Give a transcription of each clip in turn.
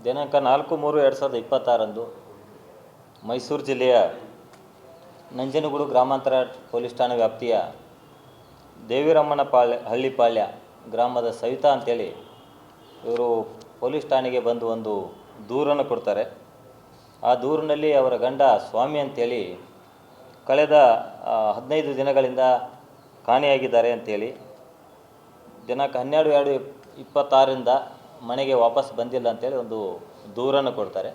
ದಿನಾಂಕ 4/3/2026 ಮೈಸೂರು ಜಿಲ್ಲೆಯ ನಂಜನಗೂಡು ಗ್ರಾಮಾಂತರ ಪೊಲೀಸ್ ಠಾಣೆ ವ್ಯಾಪ್ತಿಯ ಹಳ್ಳಿಪಾಳ್ಯ ಗ್ರಾಮದ ಸವಿತಾ ಅಂತೇಳಿ ಇವರು ಪೊಲೀಸ್ ಠಾಣೆಗೆ ಬಂದು ಒಂದು ದೂರನ್ನು ಕೊಡ್ತಾರೆ. ಆ ದೂರಿನಲ್ಲಿ ಅವರ ಗಂಡ ಸ್ವಾಮಿ ಅಂತೇಳಿ ಕಳೆದ 15 ದಿನಗಳಿಂದ ಕಾಣೆಯಾಗಿದ್ದಾರೆ ಅಂತೇಳಿ, ದಿನಾಂಕ 12/2/26 ಮನೆಗೆ ವಾಪಸ್ ಬಂದಿಲ್ಲ ಅಂತೇಳಿ ಒಂದು ದೂರನ್ನು ಕೊಡ್ತಾರೆ.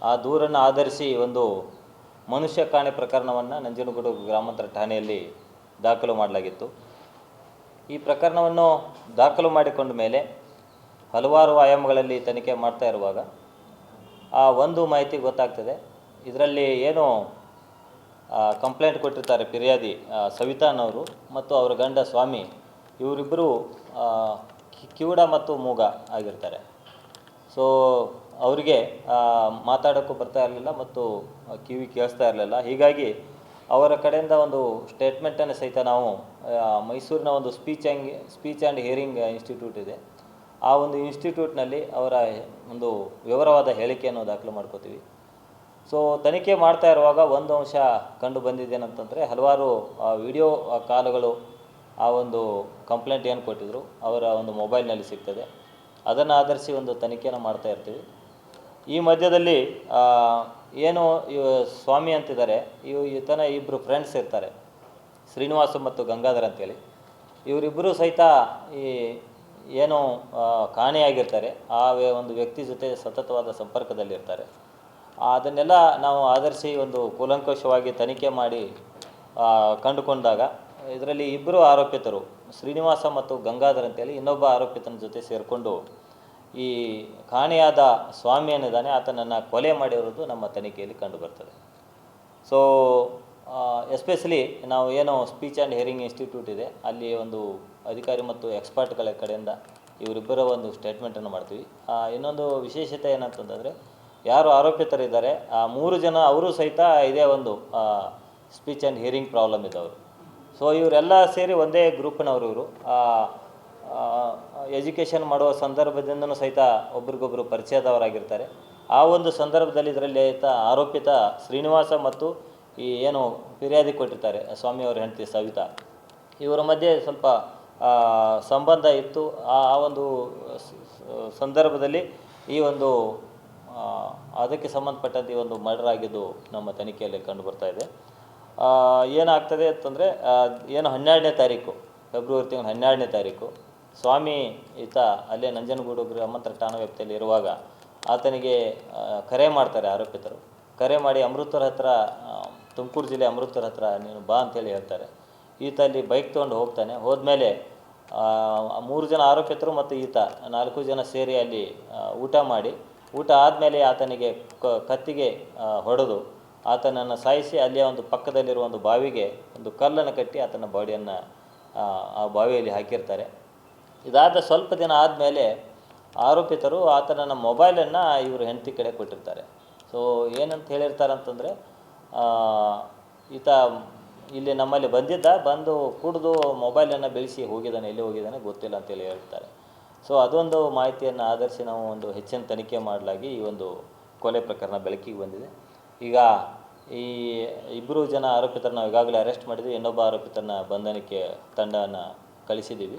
ಆ ದೂರನ್ನು ಆಧರಿಸಿ ಒಂದು ಮನುಷ್ಯ ಕಾಣೆ ಪ್ರಕರಣವನ್ನು ನಂಜನಗೂಡು ಗ್ರಾಮಾಂತರ ಠಾಣೆಯಲ್ಲಿ ದಾಖಲು ಮಾಡಲಾಗಿತ್ತು. ಈ ಪ್ರಕರಣವನ್ನು ದಾಖಲು ಮಾಡಿಕೊಂಡ ಮೇಲೆ ಹಲವಾರು ಆಯಾಮಗಳಲ್ಲಿ ತನಿಖೆ ಮಾಡ್ತಾ ಇರುವಾಗ ಒಂದು ಮಾಹಿತಿ ಗೊತ್ತಾಗ್ತದೆ. ಇದರಲ್ಲಿ ಏನು ಕಂಪ್ಲೇಂಟ್ ಕೊಟ್ಟಿರ್ತಾರೆ ಫಿರ್ಯಾದಿ ಸವಿತಾ ಅನ್ನೋರು ಮತ್ತು ಅವರ ಗಂಡ ಸ್ವಾಮಿ, ಇವರಿಬ್ಬರು ಕಿವುಡ ಮತ್ತು ಮೂಗ ಆಗಿರ್ತಾರೆ. ಸೊ ಅವರಿಗೆ ಮಾತಾಡೋಕ್ಕೂ ಬರ್ತಾ ಇರಲಿಲ್ಲ ಮತ್ತು ಕಿವಿ ಕೇಳಿಸ್ತಾ ಇರಲಿಲ್ಲ. ಹೀಗಾಗಿ ಅವರ ಕಡೆಯಿಂದ ಒಂದು ಸ್ಟೇಟ್ಮೆಂಟನ್ನು ಸಹಿತ ನಾವು ಮೈಸೂರಿನ ಒಂದು ಸ್ಪೀಚ್ ಆ್ಯಂಡ್ ಹಿಯರಿಂಗ್ ಇನ್ಸ್ಟಿಟ್ಯೂಟ್ ಇದೆ, ಆ ಒಂದು ಇನ್ಸ್ಟಿಟ್ಯೂಟ್ನಲ್ಲಿ ಅವರ ಒಂದು ವಿವರವಾದ ಹೇಳಿಕೆಯನ್ನು ದಾಖಲು ಮಾಡ್ಕೋತೀವಿ. ಸೊ ತನಿಖೆ ಮಾಡ್ತಾ ಇರುವಾಗ ಒಂದು ಅಂಶ ಕಂಡು ಬಂದಿದ್ದೇನಂತಂದರೆ, ಹಲವಾರು ವಿಡಿಯೋ ಕಾಲುಗಳು ಆ ಒಂದು ಕಂಪ್ಲೇಂಟ್ ಏನು ಕೊಟ್ಟಿದ್ರು ಅವರ ಒಂದು ಮೊಬೈಲ್ನಲ್ಲಿ ಸಿಗ್ತದೆ. ಅದನ್ನು ಆಧರಿಸಿ ಒಂದು ತನಿಖೆಯನ್ನು ಮಾಡ್ತಾ ಇರ್ತೀವಿ. ಈ ಮಧ್ಯದಲ್ಲಿ ಏನು ಸ್ವಾಮಿ ಅಂತಿದ್ದಾರೆ, ಈತನ ಇಬ್ಬರು ಫ್ರೆಂಡ್ಸ್ ಇರ್ತಾರೆ, ಶ್ರೀನಿವಾಸ ಮತ್ತು ಗಂಗಾಧರ್ ಅಂತೇಳಿ. ಇವರಿಬ್ಬರು ಸಹಿತ ಈ ಏನು ಕಾಣೆಯಾಗಿರ್ತಾರೆ ಆ ಒಂದು ವ್ಯಕ್ತಿ ಜೊತೆ ಸತತವಾದ ಸಂಪರ್ಕದಲ್ಲಿರ್ತಾರೆ. ಅದನ್ನೆಲ್ಲ ನಾವು ಆಧರಿಸಿ ಒಂದು ಕೂಲಂಕಷವಾಗಿ ತನಿಖೆ ಮಾಡಿ ಕಂಡುಕೊಂಡಾಗ ಇದರಲ್ಲಿ ಇಬ್ಬರು ಆರೋಪಿತರು ಶ್ರೀನಿವಾಸ ಮತ್ತು ಗಂಗಾಧರ್ ಅಂತೇಳಿ ಇನ್ನೊಬ್ಬ ಆರೋಪಿತನ ಜೊತೆ ಸೇರಿಕೊಂಡು ಈ ಕಾಣೆಯಾದ ಸ್ವಾಮಿ ಏನಿದ್ದಾನೆ ಆತನನ್ನು ಕೊಲೆ ಮಾಡಿರೋದು ನಮ್ಮ ತನಿಖೆಯಲ್ಲಿ ಕಂಡುಬರ್ತದೆ. ಸೊ ಎಸ್ಪೆಷಲಿ ನಾವು ಏನು ಸ್ಪೀಚ್ ಆ್ಯಂಡ್ ಹಿಯರಿಂಗ್ ಇನ್ಸ್ಟಿಟ್ಯೂಟ್ ಇದೆ, ಅಲ್ಲಿ ಒಂದು ಅಧಿಕಾರಿ ಮತ್ತು ಎಕ್ಸ್ಪರ್ಟ್ಗಳ ಕಡೆಯಿಂದ ಇವರಿಬ್ಬರ ಒಂದು ಸ್ಟೇಟ್ಮೆಂಟನ್ನು ಮಾಡ್ತೀವಿ. ಇನ್ನೊಂದು ವಿಶೇಷತೆ ಏನಂತಂದರೆ, ಯಾರು ಆರೋಪಿತರಿದ್ದಾರೆ ಆ 3 ಜನ ಅವರು ಸಹಿತ ಇದೇ ಒಂದು ಸ್ಪೀಚ್ ಆ್ಯಂಡ್ ಹಿಯರಿಂಗ್ ಪ್ರಾಬ್ಲಮ್ ಇದ್ದವರು. ಸೊ ಇವರೆಲ್ಲ ಸೇರಿ ಒಂದೇ ಗ್ರೂಪಿನವರು. ಇವರು ಎಜುಕೇಷನ್ ಮಾಡುವ ಸಂದರ್ಭದಿಂದನೂ ಸಹಿತ ಒಬ್ರಿಗೊಬ್ಬರು ಪರಿಚಯದವರಾಗಿರ್ತಾರೆ. ಆ ಒಂದು ಸಂದರ್ಭದಲ್ಲಿ ಇದರಲ್ಲಿ ಆರೋಪಿತ ಶ್ರೀನಿವಾಸ ಮತ್ತು ಈ ಏನು ಫಿರ್ಯಾದಿ ಕೊಟ್ಟಿರ್ತಾರೆ ಸ್ವಾಮಿಯವರ ಹೆಂಡತಿ ಸವಿತಾ, ಇವರ ಮಧ್ಯೆ ಸ್ವಲ್ಪ ಸಂಬಂಧ ಇತ್ತು. ಆ ಒಂದು ಸಂದರ್ಭದಲ್ಲಿ ಈ ಒಂದು ಅದಕ್ಕೆ ಸಂಬಂಧಪಟ್ಟಂತೆ ಈ ಒಂದು ಮರ್ಡರ್ ಆಗಿದ್ದು ನಮ್ಮ ತನಿಖೆಯಲ್ಲಿ ಕಂಡು ಬರ್ತಾ ಇದೆ. ಏನಾಗ್ತದೆ ಅಂತಂದರೆ, ಏನು 12ನೇ ತಾರೀಕು ಫೆಬ್ರವರಿ ತಿಂಗಳು 12ನೇ ತಾರೀಕು ಸ್ವಾಮಿ ಈತ ಅಲ್ಲೇ ನಂಜನಗೂಡು ಗ್ರಾಮಾಂತರ ಠಾಣಾ ವ್ಯಾಪ್ತಿಯಲ್ಲಿ ಇರುವಾಗ ಆತನಿಗೆ ಕರೆ ಮಾಡ್ತಾರೆ ಆರೋಪಿತರು. ಕರೆ ಮಾಡಿ ಅಮೃತಸರ ಹತ್ರ, ತುಮಕೂರು ಜಿಲ್ಲೆ ಅಮೃತಸರ ಹತ್ರ ನೀನು ಬಾ ಅಂತೇಳಿ ಹೇಳ್ತಾರೆ. ಈತ ಅಲ್ಲಿ ಬೈಕ್ ತೊಗೊಂಡು ಹೋಗ್ತಾನೆ. ಹೋದ್ಮೇಲೆ 3 ಜನ ಆರೋಪಿತರು ಮತ್ತು ಈತ 4 ಜನ ಸೇರಿ ಅಲ್ಲಿ ಊಟ ಆದಮೇಲೆ ಆತನಿಗೆ ಕತ್ತಿಗೆ ಹೊಡೆದು ಆತನನ್ನು ಸಾಯಿಸಿ ಅಲ್ಲಿಯ ಒಂದು ಪಕ್ಕದಲ್ಲಿರುವ ಒಂದು ಬಾವಿಗೆ ಒಂದು ಕಲ್ಲನ್ನು ಕಟ್ಟಿ ಆತನ ಬಾಡಿಯನ್ನು ಆ ಬಾವಿಯಲ್ಲಿ ಹಾಕಿರ್ತಾರೆ. ಇದಾದ ಸ್ವಲ್ಪ ದಿನ ಆದಮೇಲೆ ಆರೋಪಿತರು ಆತನ ಮೊಬೈಲನ್ನು ಇವರು ಹೆಂಡತಿ ಕಡೆ ಕೊಟ್ಟಿರ್ತಾರೆ. ಸೊ ಏನಂತ ಹೇಳಿರ್ತಾರೆ ಅಂತಂದರೆ, ಈತ ಇಲ್ಲಿ ನಮ್ಮಲ್ಲಿ ಬಂದು ಕುಡಿದು ಮೊಬೈಲನ್ನು ಬೆಳೆಸಿ ಹೋಗಿದ್ದಾನೆ, ಎಲ್ಲಿ ಹೋಗಿದ್ದಾನೆ ಗೊತ್ತಿಲ್ಲ ಅಂತೇಳಿ ಹೇಳ್ತಾರೆ. ಸೊ ಅದೊಂದು ಮಾಹಿತಿಯನ್ನು ಆಧರಿಸಿ ನಾವು ಒಂದು ಹೆಚ್ಚಿನ ತನಿಖೆ ಮಾಡಲಾಗಿ ಈ ಒಂದು ಕೊಲೆ ಪ್ರಕರಣ ಬೆಳಕಿಗೆ ಬಂದಿದೆ. ಈಗ ಈ 2 ಜನ ಆರೋಪಿತರನ್ನ ಈಗಾಗಲೇ ಅರೆಸ್ಟ್ ಮಾಡಿದ್ವಿ. ಇನ್ನೊಬ್ಬ ಆರೋಪಿತರನ್ನ ಬಂಧನಕ್ಕೆ ತಂಡನ ಕಳಿಸಿದ್ದೀವಿ.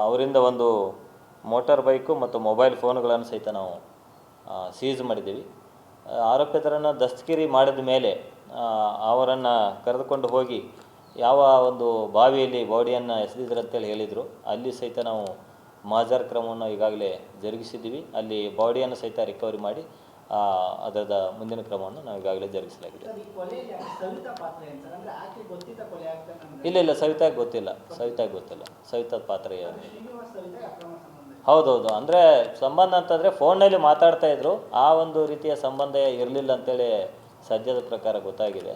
ಅವರಿಂದ ಒಂದು ಮೋಟಾರ್ ಬೈಕು ಮತ್ತು ಮೊಬೈಲ್ ಫೋನ್ಗಳನ್ನು ಸಹಿತ ನಾವು ಸೀಸ್ ಮಾಡಿದ್ದೀವಿ. ಆರೋಪಿತರನ್ನು ದಸ್ತಗಿರಿ ಮಾಡಿದ ಮೇಲೆ ಅವರನ್ನು ಕರೆದುಕೊಂಡು ಹೋಗಿ ಯಾವ ಒಂದು ಬಾವಿಯಲ್ಲಿ ಬಾಡಿಯನ್ನು ಎಸೆದಿದ್ರು ಅಂತೇಳಿ ಹೇಳಿದರು, ಅಲ್ಲಿ ಸಹಿತ ನಾವು ಮಾಜರ್ ಕ್ರಮವನ್ನು ಈಗಾಗಲೇ ಜರುಗಿಸಿದ್ದೀವಿ. ಅಲ್ಲಿ ಬಾಡಿಯನ್ನು ಸಹಿತ ರಿಕವರಿ ಮಾಡಿ ಅದರ ಮುಂದಿನ ಕ್ರಮವನ್ನು ನಾವು ಈಗಾಗಲೇ ಜರುಗಿಸಲಾಗಿದೆ. ಇಲ್ಲ ಸವಿತಾಗೆ ಗೊತ್ತಿಲ್ಲ. ಸವಿತಾದ ಪಾತ್ರ ಏನು? ಹೌದೌದು. ಅಂದರೆ ಸಂಬಂಧ ಅಂತಂದರೆ ಫೋನ್ನಲ್ಲಿ ಮಾತಾಡ್ತಾಯಿದ್ರು, ಆ ಒಂದು ರೀತಿಯ ಸಂಬಂಧ ಇರಲಿಲ್ಲ ಅಂತೇಳಿ ಸದ್ಯದ ಪ್ರಕಾರ ಗೊತ್ತಾಗಿದೆ.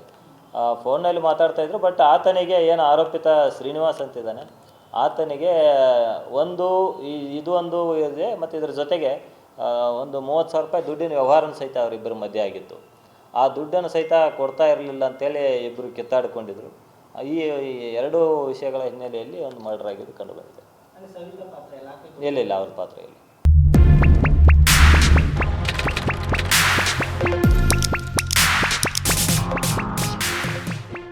ಫೋನ್ನಲ್ಲಿ ಮಾತಾಡ್ತಾಯಿದ್ರು. ಬಟ್ ಆತನಿಗೆ ಏನು ಆರೋಪಿತ ಶ್ರೀನಿವಾಸ್ ಅಂತಿದ್ದಾನೆ, ಆತನಿಗೆ ಇದು ಒಂದು ಇದೆ ಮತ್ತು ಇದರ ಜೊತೆಗೆ ಒಂದು 30,000 ರೂಪಾಯಿ ದುಡ್ಡಿನ ವ್ಯವಹಾರನೂ ಸಹಿತ ಅವರಿಬ್ಬರ ಮಧ್ಯೆ ಆಗಿತ್ತು. ಆ ದುಡ್ಡನ್ನು ಸಹಿತ ಕೊಡ್ತಾ ಇರಲಿಲ್ಲ ಅಂತೇಳಿ ಇಬ್ಬರು ಕಿತ್ತಾಡಿಕೊಂಡಿದ್ರು. ಈ 2 ವಿಷಯಗಳ ಹಿನ್ನೆಲೆಯಲ್ಲಿ ಒಂದು ಮರ್ಡರ್ ಆಗಿದ್ದು ಕಂಡು ಬಂದಿದೆ. ಇಲ್ಲ ಅವ್ರ ಪಾತ್ರ ಇಲ್ಲ.